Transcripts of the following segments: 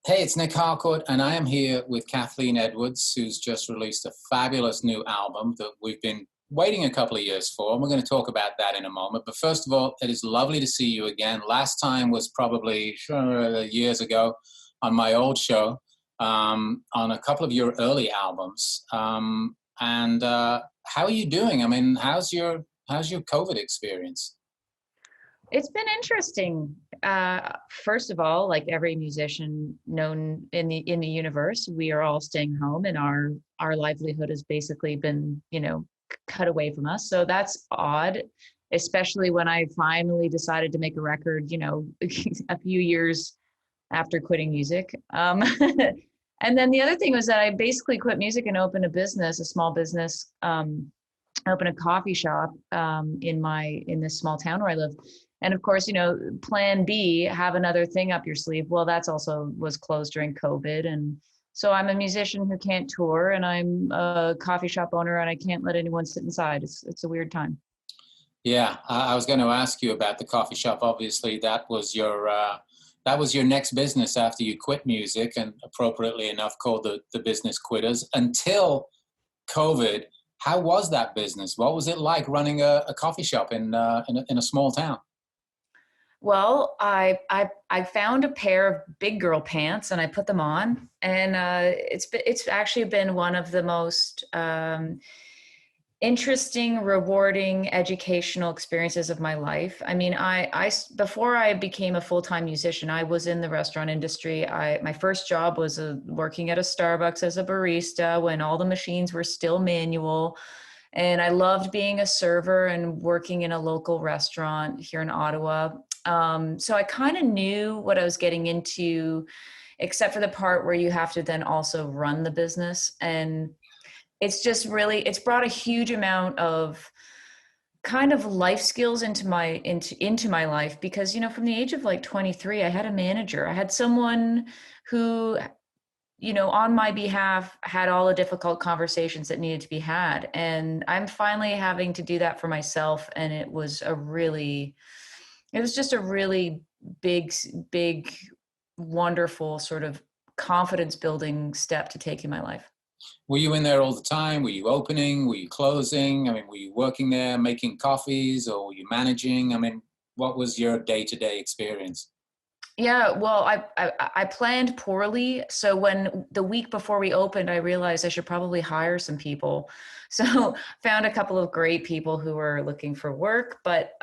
Hey, it's Nic Harcourt, and I am here with Kathleen Edwards, who's just released a fabulous new album that we've been waiting a couple of years for, and we're going to talk about that in a moment. But first of all, it is lovely to see you again. Last time was probably years ago on my old show, on a couple of your early albums. How are you doing? I mean, how's your COVID experience? It's been interesting. First of all, like every musician known in the universe, we are all staying home, and our livelihood has basically been, cut away from us. So that's odd, especially when I finally decided to make a record, a few years after quitting music. And then the other thing was that I basically quit music and opened a business, a small business. Open a coffee shop in this small town where I live. And of course, plan B, have another thing up your sleeve. Well, that's also was closed during COVID. And so I'm a musician who can't tour, and I'm a coffee shop owner, and I can't let anyone sit inside. It's a weird time. Yeah, I was going to ask you about the coffee shop. Obviously, that was your next business after you quit music, and appropriately enough called the business quitters until COVID. How was that business? What was it like running a coffee shop in a small town? Well, I found a pair of big girl pants and I put them on, and it's actually been one of the most interesting, rewarding, educational experiences of my life. I mean, I before I became a full-time musician, I was in the restaurant industry. My first job was working at a Starbucks as a barista when all the machines were still manual. And I loved being a server and working in a local restaurant here in Ottawa. So I kind of knew what I was getting into, except for the part where you have to then also run the business. And it's brought a huge amount of kind of life skills into my life, because, from the age of like 23, I had a manager. I had someone who, on my behalf had all the difficult conversations that needed to be had. And I'm finally having to do that for myself. And it was just a really big, wonderful sort of confidence building step to take in my life. Were you in there all the time? Were you opening? Were you closing? I mean, were you working there, making coffees, or were you managing? I mean, what was your day-to-day experience? Yeah, well, I planned poorly. So when the week before we opened, I realized I should probably hire some people. So found a couple of great people who were looking for work. But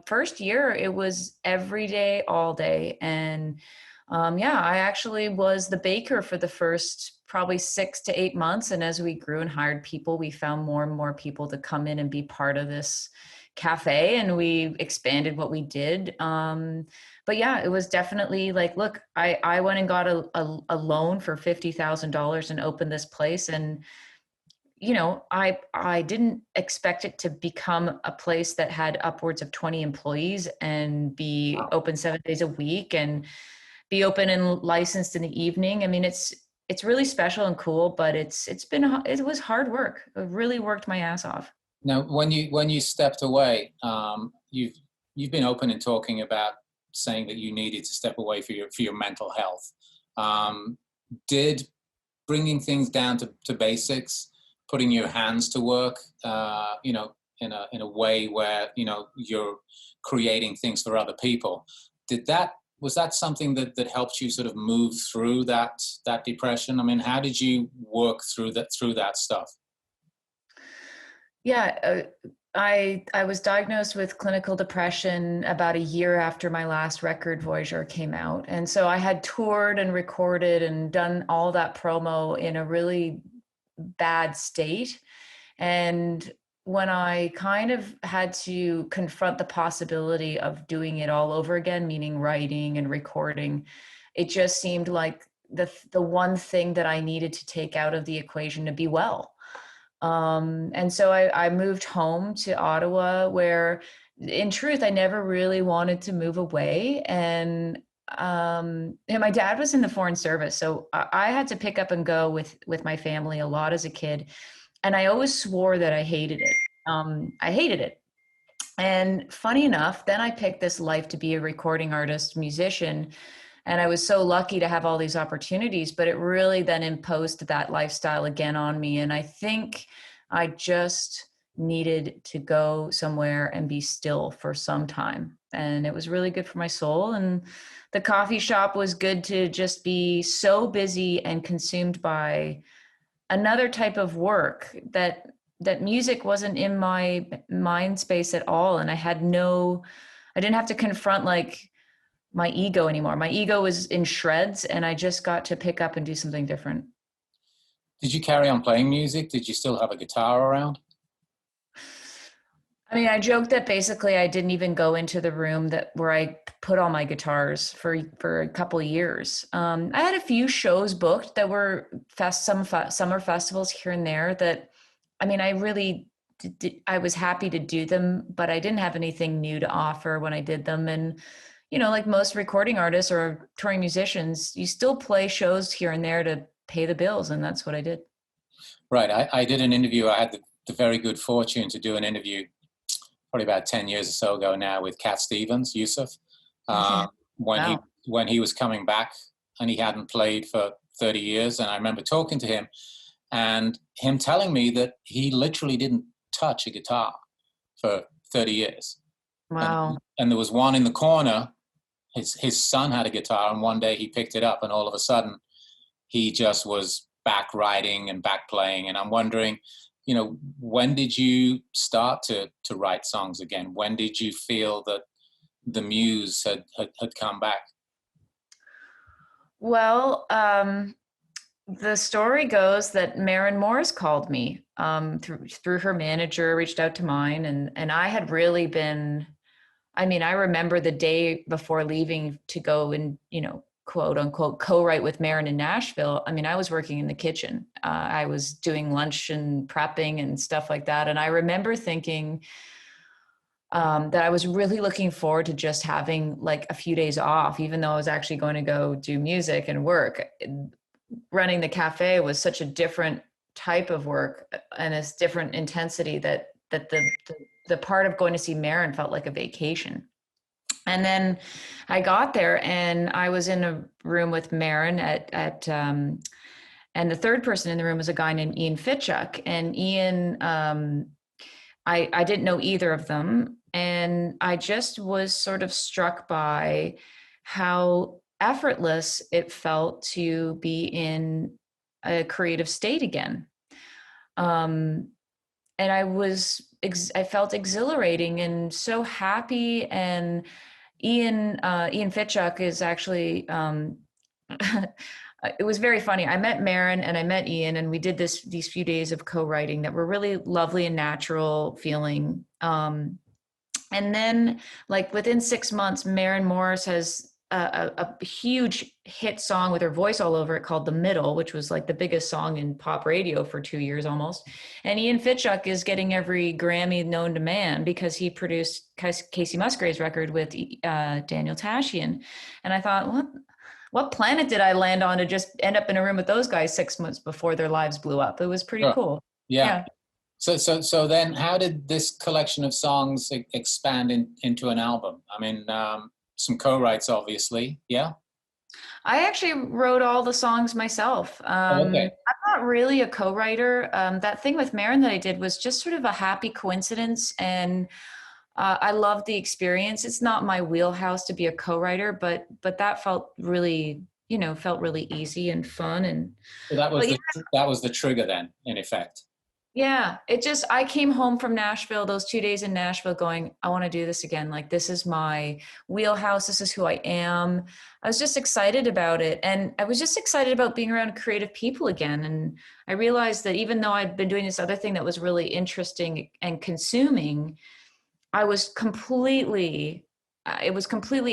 first year, it was every day, all day. And yeah, I actually was the baker for the first probably 6 to 8 months. And as we grew and hired people, we found more and more people to come in and be part of this cafe, and we expanded what we did. But yeah, it was definitely like, look, I went and got a loan for $50,000 and opened this place. And, I didn't expect it to become a place that had upwards of 20 employees and be open 7 days a week and be open and licensed in the evening. I mean, it's really special and cool, but it was hard work. It really worked my ass off. Now, when you stepped away, you've been open in talking about saying that you needed to step away for your mental health. Did bringing things down to basics, putting your hands to work, in a way where you're creating things for other people, was that something that helped you sort of move through that depression? I mean, how did you work through that stuff? Yeah, I was diagnosed with clinical depression about a year after my last record, Voyager, came out. And so I had toured and recorded and done all that promo in a really bad state. And when I kind of had to confront the possibility of doing it all over again, meaning writing and recording, it just seemed like the one thing that I needed to take out of the equation to be well. And so I moved home to Ottawa, where in truth, I never really wanted to move away. And my dad was in the foreign service. So I had to pick up and go with my family a lot as a kid. And I always swore that I hated it. I hated it. And funny enough, then I picked this life to be a recording artist, musician, And I was so lucky to have all these opportunities, but it really then imposed that lifestyle again on me. And I think I just needed to go somewhere and be still for some time. And it was really good for my soul. And the coffee shop was good to just be so busy and consumed by another type of work that music wasn't in my mind space at all. And I didn't have to confront like my ego anymore. My ego was in shreds, and I just got to pick up and do something different. Did you carry on playing music? Did you still have a guitar around? I mean, I joked that basically I didn't even go into the room where I put all my guitars for a couple of years. I had a few shows booked that were summer festivals here and there that, I mean, I really I was happy to do them, but I didn't have anything new to offer when I did them. And, you know, like most recording artists or touring musicians, you still play shows here and there to pay the bills. And that's what I did. Right. I did an interview. I had the very good fortune to do an interview probably about 10 years or so ago now with Cat Stevens, Yusuf, when he was coming back and he hadn't played for 30 years. And I remember talking to him and him telling me that he literally didn't touch a guitar for 30 years. Wow. And there was one in the corner. His son had a guitar, and one day he picked it up, and all of a sudden he just was back writing and back playing. And I'm wondering, you know, when did you start to write songs again? When did you feel that the muse had come back? Well, the story goes that Maren Morris called me through her manager, reached out to mine, and I had really been, I mean, I remember the day before leaving to go and, you know, quote unquote, co-write with Maren in Nashville. I mean, I was working in the kitchen. I was doing lunch and prepping and stuff like that. And I remember thinking that I was really looking forward to just having like a few days off, even though I was actually going to go do music and work. Running the cafe was such a different type of work and a different intensity that the part of going to see Maren felt like a vacation. And then I got there and I was in a room with Maren and the third person in the room was a guy named Ian Fitchuk. And Ian, I didn't know either of them. And I just was sort of struck by how effortless it felt to be in a creative state again. And I felt exhilarating and so happy. And Ian Fitchuk is actually, it was very funny. I met Maren and I met Ian, and we did these few days of co-writing that were really lovely and natural feeling. And then like within 6 months, Maren Morris has a huge hit song with her voice all over it called The Middle, which was like the biggest song in pop radio for 2 years almost. And Ian Fitchuk is getting every Grammy known to man because he produced Casey Musgrave's record with Daniel Tashian. And I thought, what planet did I land on to just end up in a room with those guys 6 months before their lives blew up? It was pretty cool. Yeah. So then how did this collection of songs expand into an album? I mean, some co-writes, obviously. Yeah. I actually wrote all the songs myself. Okay. I'm not really a co-writer. That thing with Maren that I did was just sort of a happy coincidence. And I loved the experience. It's not my wheelhouse to be a co-writer, but that felt really, felt really easy and fun. And so that was the trigger then, in effect. Yeah, I came home from Nashville, those 2 days in Nashville going, I want to do this again. Like, this is my wheelhouse. This is who I am. I was just excited about it. And I was just excited about being around creative people again. And I realized that even though I'd been doing this other thing that was really interesting and consuming, it was completely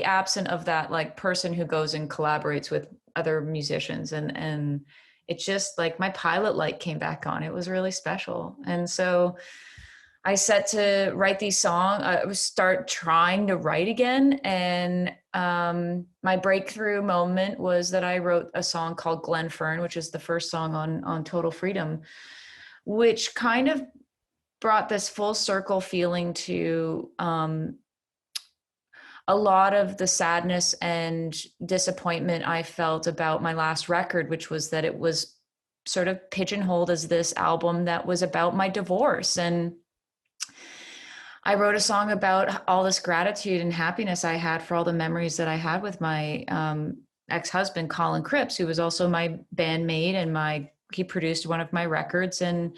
absent of that like person who goes and collaborates with other musicians. And it's just like my pilot light came back on. It was really special. And so I set to write these songs, start trying to write again. And my breakthrough moment was that I wrote a song called Glenfern, which is the first song on Total Freedom, which kind of brought this full circle feeling to a lot of the sadness and disappointment I felt about my last record, which was that it was sort of pigeonholed as this album that was about my divorce. And I wrote a song about all this gratitude and happiness I had for all the memories that I had with my ex-husband, Colin Cripps, who was also my bandmate, and he produced one of my records. And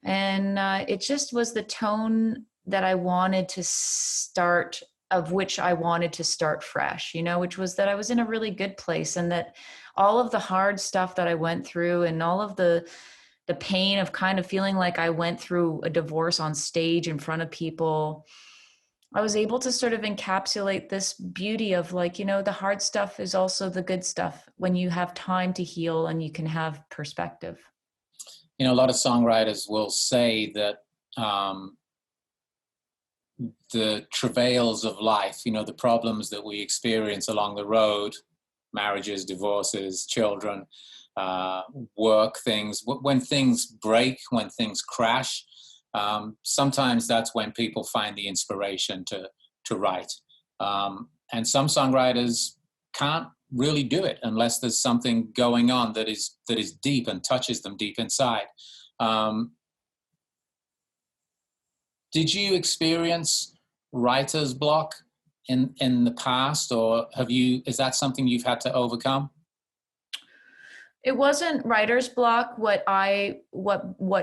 it just was the tone that I wanted to start, of which I wanted to start fresh, which was that I was in a really good place, and that all of the hard stuff that I went through, and all of the pain of kind of feeling like I went through a divorce on stage in front of people, I was able to sort of encapsulate this beauty of like, the hard stuff is also the good stuff when you have time to heal and you can have perspective. A lot of songwriters will say that the travails of life, the problems that we experience along the road, marriages, divorces, children, work things, when things break, when things crash, sometimes that's when people find the inspiration to write. And some songwriters can't really do it unless there's something going on that is deep and touches them deep inside. Did you experience writer's block in the past, or is that something you've had to overcome? It wasn't writer's block. What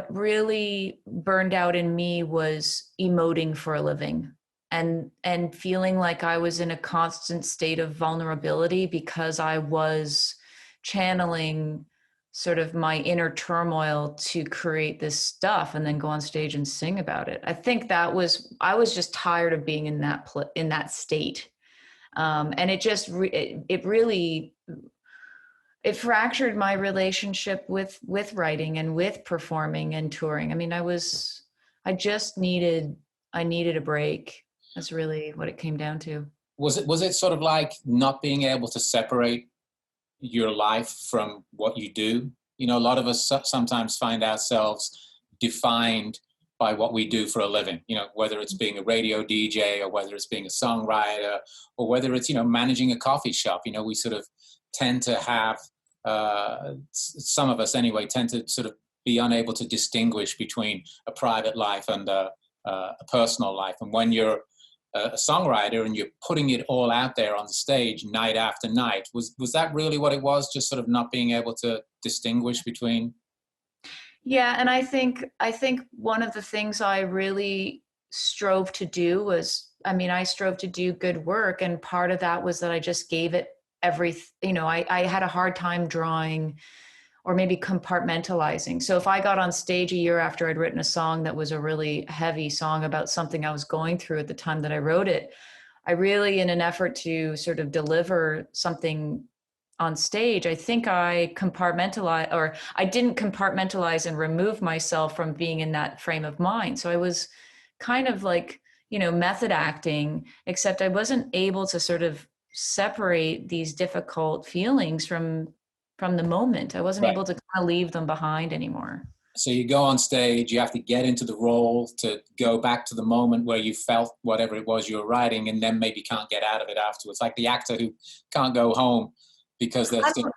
really burned out in me was emoting for a living, and feeling like I was in a constant state of vulnerability because I was channeling sort of my inner turmoil to create this stuff and then go on stage and sing about it. I think I was just tired of being in that state. And it really fractured my relationship with writing and with performing and touring. I mean, I needed a break. That's really what it came down to. Was it sort of like not being able to separate your life from what you do? A lot of us sometimes find ourselves defined by what we do for a living, whether it's being a radio DJ, or whether it's being a songwriter, or whether it's, managing a coffee shop. We sort of tend to have, some of us anyway, tend to sort of be unable to distinguish between a private life and a personal life. And when you're a songwriter and you're putting it all out there on the stage night after night, was that really what it was? Just sort of not being able to distinguish between? Yeah. And I think one of the things I really strove to do was, I strove to do good work. And part of that was that I just gave it I had a hard time drawing or maybe compartmentalizing. So if I got on stage a year after I'd written a song that was a really heavy song about something I was going through at the time that I wrote it, I really, in an effort to sort of deliver something on stage, I think I didn't compartmentalize and remove myself from being in that frame of mind. So I was kind of like, method acting, except I wasn't able to sort of separate these difficult feelings from the moment. I wasn't able to kind of leave them behind anymore. So you go on stage, you have to get into the role to go back to the moment where you felt whatever it was you were writing, and then maybe can't get out of it afterwards. Like the actor who can't go home because they're still...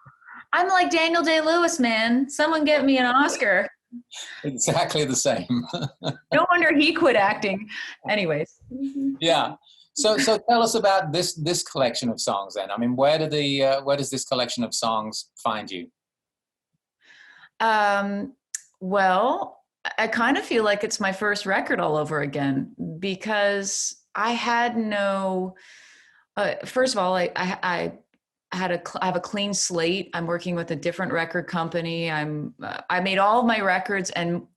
I'm like Daniel Day-Lewis, man. Someone get me an Oscar. Exactly the same. No wonder he quit acting. Anyways. Yeah. So tell us about this collection of songs then. I mean, where does this collection of songs find you? Well, I kind of feel like it's my first record all over again, because I had no, first of all, I have a clean slate. I'm working with a different record company. I made all of my records and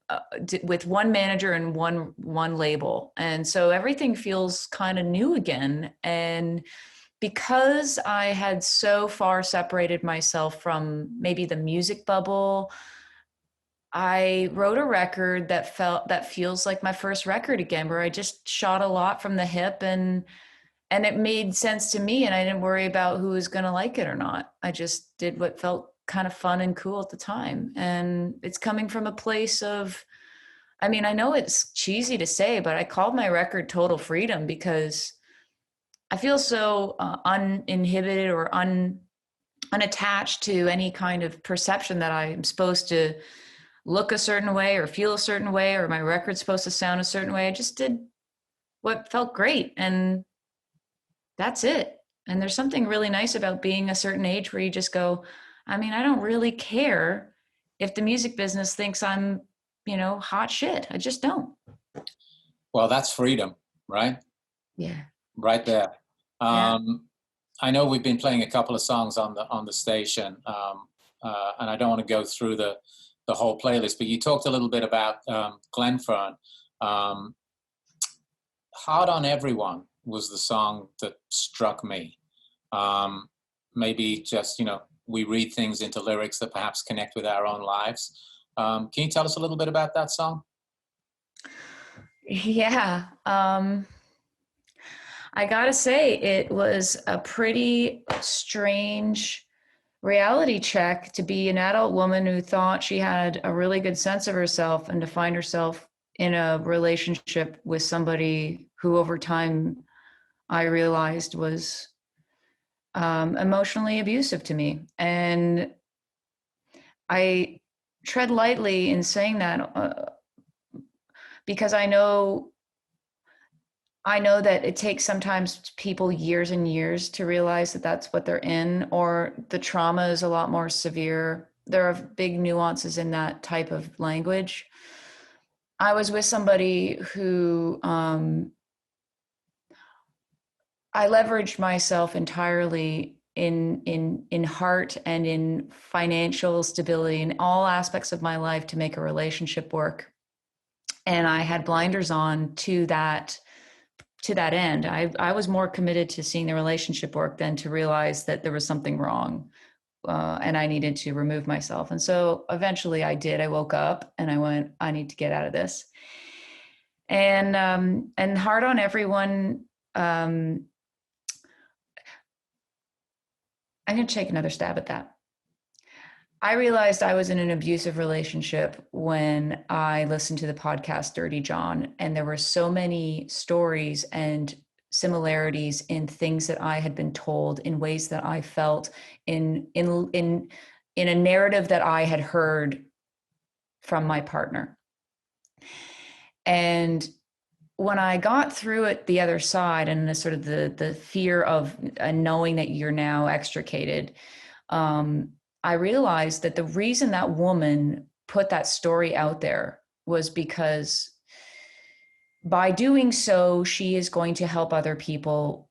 with one manager and one label. And so everything feels kind of new again. And because I had so far separated myself from maybe the music bubble, I wrote a record that feels like my first record again, where I just shot a lot from the hip, and it made sense to me, and I didn't worry about who was going to like it or not. I just did what felt kind of fun and cool at the time. And it's coming from a place of, I know it's cheesy to say, but I called my record Total Freedom because I feel so uninhibited or unattached to any kind of perception that I'm supposed to look a certain way or feel a certain way, or my record's supposed to sound a certain way. I just did what felt great, and that's it. And there's something really nice about being a certain age where you just go, I mean, I don't really care if the music business thinks I'm, hot shit. I just don't. Well, that's freedom, right? Yeah. Right there. Yeah. I know we've been playing a couple of songs on the station, and I don't want to go through the whole playlist, but you talked a little bit about Glenfern. Hard on Everyone was the song that struck me. Maybe just, we read things into lyrics that perhaps connect with our own lives. Can you tell us a little bit about that song? Yeah. I gotta say, it was a pretty strange reality check to be an adult woman who thought she had a really good sense of herself, and to find herself in a relationship with somebody who over time I realized was emotionally abusive to me. And I tread lightly in saying that because I know that it takes sometimes people years and years to realize that that's what they're in, or the trauma is a lot more severe. There are big nuances in that type of language. I was with somebody who I leveraged myself entirely in heart and in financial stability in all aspects of my life to make a relationship work. And I had blinders on to that end. I was more committed to seeing the relationship work than to realize that there was something wrong, and I needed to remove myself. And so eventually I did. I woke up and I went, I need to get out of this. And Hard on Everyone, I'm going to take another stab at that. I realized I was in an abusive relationship when I listened to the podcast Dirty John, and there were so many stories and similarities in things that I had been told, in ways that I felt, in a narrative that I had heard from my partner. And when I got through it the other side, and the sort of the fear of knowing that you're now extricated, I realized that the reason that woman put that story out there was because by doing so, she is going to help other people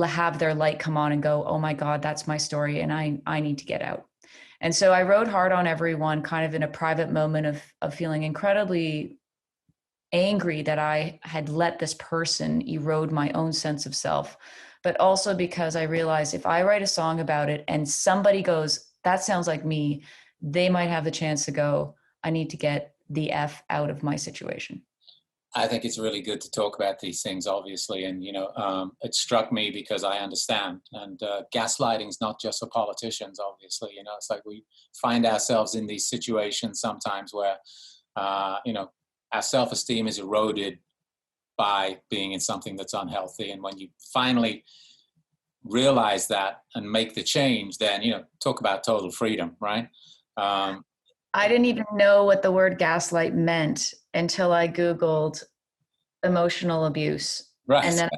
have their light come on and go, oh my God, that's my story, and I need to get out. And so I wrote Hard on Everyone kind of in a private moment of feeling incredibly angry that I had let this person erode my own sense of self, but also because I realized if I write a song about it and somebody goes, that sounds like me, they might have the chance to go, I need to get the F out of my situation. I think it's really good to talk about these things, obviously. And, it struck me because I understand. And gaslighting is not just for politicians, obviously. It's like we find ourselves in these situations sometimes where, our self-esteem is eroded by being in something that's unhealthy. And when you finally realize that and make the change, then, talk about total freedom, right? I didn't even know what the word gaslight meant until I Googled emotional abuse. Right. And then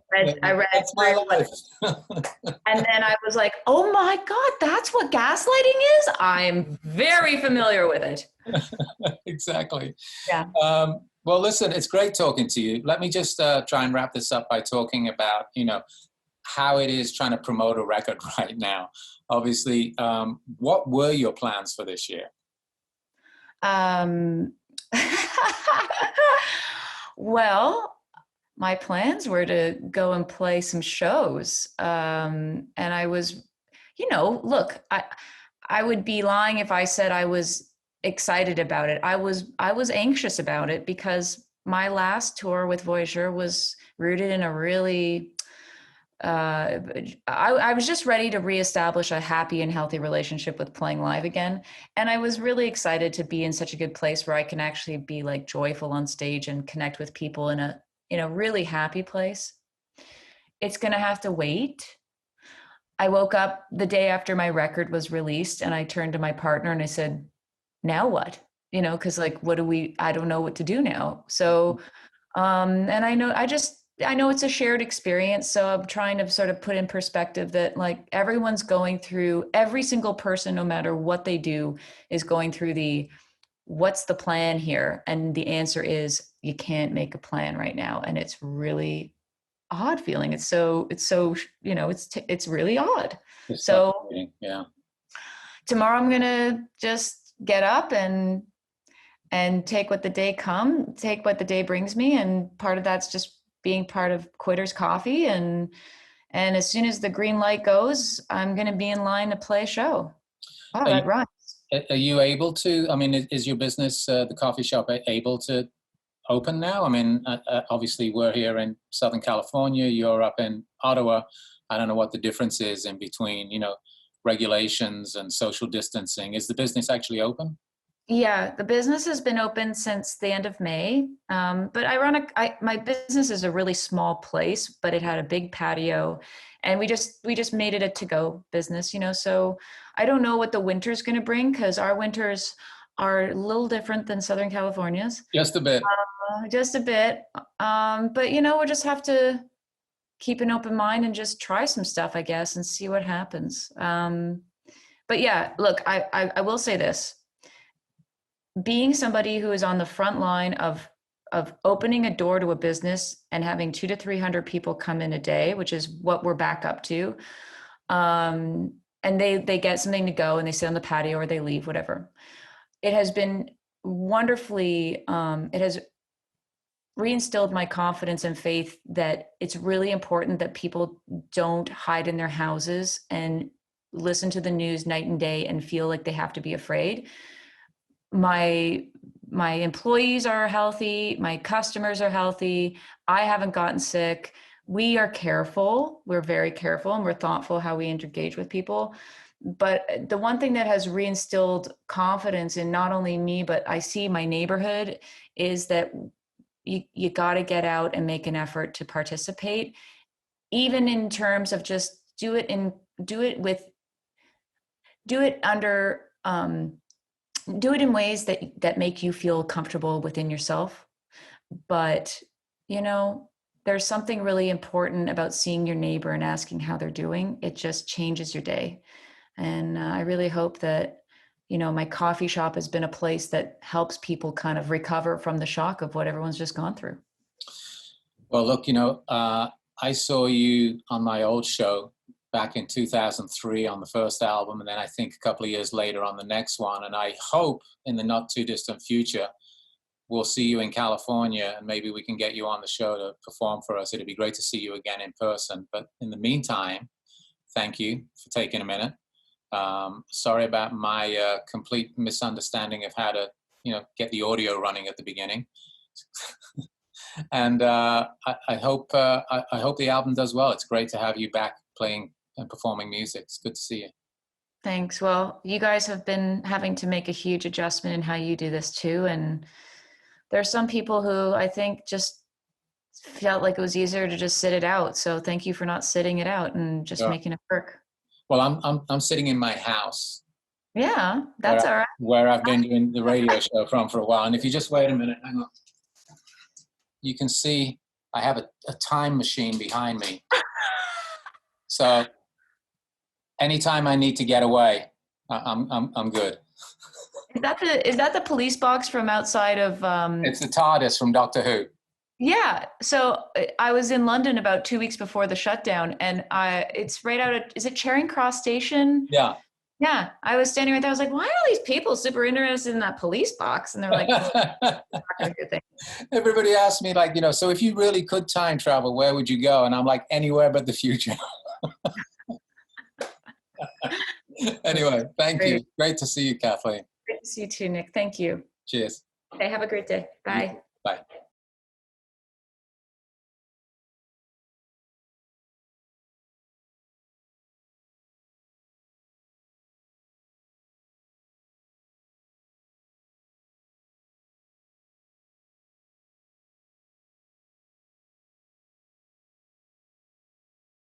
I read That's my life. And then I was like, oh my God, that's what gaslighting is? I'm very familiar with it. Exactly. Yeah. Well, listen, it's great talking to you. Let me just try and wrap this up by talking about, how it is trying to promote a record right now. Obviously, what were your plans for this year? Well, my plans were to go and play some shows. And I was, look, I would be lying if I said I was excited about it. I was anxious about it because my last tour with Voyager was rooted in a really, I was just ready to reestablish a happy and healthy relationship with playing live again. And I was really excited to be in such a good place where I can actually be like joyful on stage and connect with people in a really happy place. it's going to have to wait. I woke up the day after my record was released and I turned to my partner and I said, now what? You know, cause like, I don't know what to do now. So, and I know it's a shared experience. So I'm trying to sort of put in perspective that like everyone's going through, every single person, no matter what they do, is going through what's the plan here? And the answer is you can't make a plan right now. And it's really odd feeling. It's so, you know, it's really odd. So yeah. Tomorrow I'm going to just get up and take what the day brings me. And part of that's just being part of Quitters Coffee. And as soon as the green light goes, I'm going to be in line to play a show. Oh, that rhymes. Are you able to, I mean, is your business, the coffee shop, able to open now? I mean, obviously we're here in Southern California, you're up in Ottawa. I don't know what the difference is in between, you know, regulations and social distancing. Is the business actually open? Yeah, the business has been open since the end of May. But my business is a really small place, but it had a big patio, and we just made it a to-go business, you know. So I don't know what the winter's going to bring, because our winters are a little different than Southern California's. Just a bit. Just a bit. But you know, we'll just have to keep an open mind and just try some stuff, I guess, and see what happens. But yeah, look, I will say this. Being somebody who is on the front line of opening a door to a business and having 200 to 300 people come in a day, which is what we're back up to, and they get something to go and they sit on the patio or they leave, whatever. It has been wonderfully, it has reinstilled my confidence and faith that it's really important that people don't hide in their houses and listen to the news night and day and feel like they have to be afraid. My employees are healthy, my customers are healthy, I haven't gotten sick. We are careful, we're very careful, and we're thoughtful how we engage with people. But the one thing that has reinstilled confidence in not only me, but I see my neighborhood, is that you got to get out and make an effort to participate, even in terms of just do it in ways that make you feel comfortable within yourself. But, you know, there's something really important about seeing your neighbor and asking how they're doing. It just changes your day. And I really hope that, you know, my coffee shop has been a place that helps people kind of recover from the shock of what everyone's just gone through. Well, look, you know, I saw you on my old show back in 2003 on the first album, and then I think a couple of years later on the next one. And I hope in the not too distant future, we'll see you in California and maybe we can get you on the show to perform for us. It'd be great to see you again in person. But in the meantime, thank you for taking a minute. Sorry about my complete misunderstanding of how to, you know, get the audio running at the beginning. And I hope the album does well. It's great to have you back playing and performing music. It's good to see you. Thanks. Well, you guys have been having to make a huge adjustment in how you do this too. And there are some people who I think just felt like it was easier to just sit it out. So thank you for not sitting it out and just making it work. Well, I'm sitting in my house. Yeah, that's all right. Where I've been doing the radio show from for a while. And if you just wait a minute, hang on. You can see I have a time machine behind me. So anytime I need to get away, I'm good. Is that the police box from outside of? It's the TARDIS from Doctor Who. Yeah. So I was in London about 2 weeks before the shutdown, and it's right out of, is it Charing Cross Station? Yeah. Yeah. I was standing right there. I was like, why are these people super interested in that police box? And they're like, everybody asked me, like, you know, so if you really could time travel, where would you go? And I'm like, anywhere but the future. Anyway, thank you. Great to see you, Kathleen. Great to see you too, Nic. Thank you. Cheers. Okay, have a great day. Bye. Bye.